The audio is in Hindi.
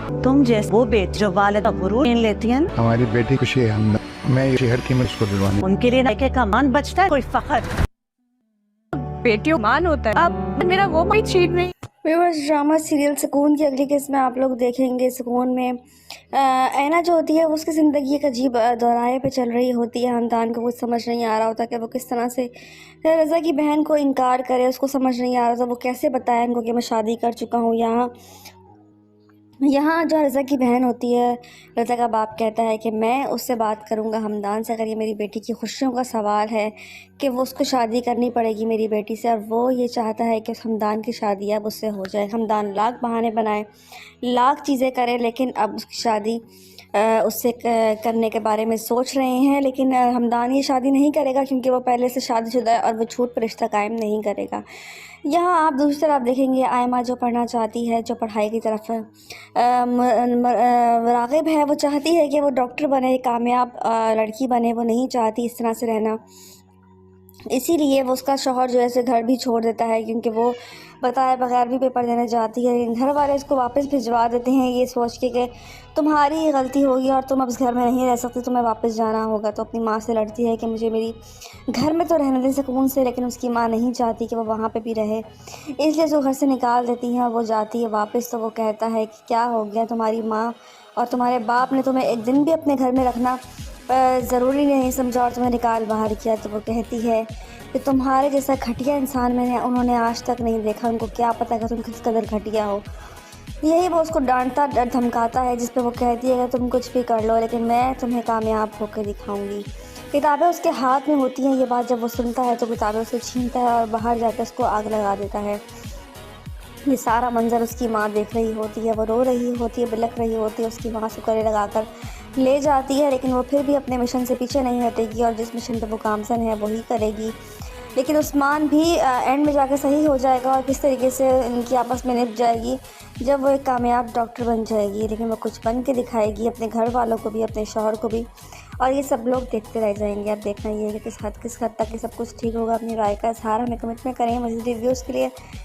तुम जैसे वो बेट जो वालिदा गुरूर छीन लेती है, हमारी बेटी खुशी है हमदा, मैं ये शहर की मैं उसको दिलवानी। उनके लिए लड़के का मान बचता है, कोई फख्र। बेटियों मान होता है, अब मेरा वो कोई चीज नहीं। व्यूअर्स, ड्रामा सीरियल सुकून की अगली किस्त में आप लोग देखेंगे। सुकून में ऐना जो होती है उसकी ज़िंदगी एक अजीब दौराहे पे चल रही होती है। हमदान को कुछ समझ नहीं आ रहा होता कि वो किस तरह से रज़ा की बहन को इनकार करे, उसको समझ नहीं आ रहा था वो कैसे बताए इनको कि मैं शादी कर चुका हूँ। यहाँ जो रज़ा की बहन होती है, रज़ा का बाप कहता है कि मैं उससे बात करूँगा हमदान से, अगर ये मेरी बेटी की खुशियों का सवाल है कि वो उसको शादी करनी पड़ेगी मेरी बेटी से, और वो ये चाहता है कि हमदान की शादी अब उससे हो जाए। हमदान लाख बहाने बनाए, लाख चीज़ें करे, लेकिन अब उसकी शादी उससे करने के बारे में सोच रहे हैं। लेकिन हमदान ये शादी नहीं करेगा क्योंकि वो पहले से शादीशुदा है और वो झूठ पर रिश्ता कायम नहीं करेगा। यहाँ आप दूसरी तरफ देखेंगे आयमा जो पढ़ना चाहती है, जो पढ़ाई की तरफ राग़िब है, वो चाहती है कि वो डॉक्टर बने, कामयाब लड़की बने, वो नहीं चाहती इस तरह से रहना। इसीलिए वो उसका शौहर जो है ऐसे घर भी छोड़ देता है क्योंकि वो बताए बगैर भी पेपर देने जाती है। लेकिन घर वाले उसको वापस भिजवा देते हैं ये सोच के कि तुम्हारी ही गलती होगी और तुम अब इस घर में नहीं रह सकती, तुम्हें वापस जाना होगा। तो अपनी माँ से लड़ती है कि मुझे मेरी घर में तो रहने दे सुकून से, लेकिन उसकी माँ नहीं चाहती कि वो वहाँ पे भी रहे, इसलिए उसको घर से निकाल देती हैं और वो जाती है वापस। तो वो कहता है कि क्या हो गया, तुम्हारी माँ और तुम्हारे बाप ने तुम्हें एक दिन भी अपने घर में रखना ज़रूरी नहीं समझा और तुम्हें निकाल बाहर किया। तो वो कहती है कि तुम्हारे जैसा घटिया इंसान मैंने उन्होंने आज तक नहीं देखा, उनको क्या पता कि तुम किस कदर घटिया हो। यही वो उसको डांटता धमकाता है, जिस पे वो कहती है कि तुम कुछ भी कर लो लेकिन मैं तुम्हें कामयाब होकर दिखाऊंगी। किताबें उसके हाथ में होती हैं, ये बात जब वो सुनता है तो किताबें उसे छीनता है और बाहर जाकर उसको आग लगा देता है। ये सारा मंजर उसकी माँ देख रही होती है, वो रो रही होती है, बिलख रही होती है। उसकी माँ शुक्र लगाकर ले जाती है, लेकिन वो फिर भी अपने मिशन से पीछे नहीं हटेगी और जिस मिशन पर वो गामजन है वही करेगी। लेकिन उस्मान भी एंड में जाकर सही हो जाएगा और किस तरीके से इनकी आपस में निभ जाएगी जब वो एक कामयाब डॉक्टर बन जाएगी। लेकिन वो कुछ बन के दिखाएगी अपने घर वालों को भी, अपने शौहर को भी, और ये सब लोग देखते रह जाएंगे। अब देखना ये है कि किस हद तक ये सब कुछ ठीक होगा। अपनी राय का इज़हार हमें कमेंट में करें। मज़ीद रिव्यूज़ के लिए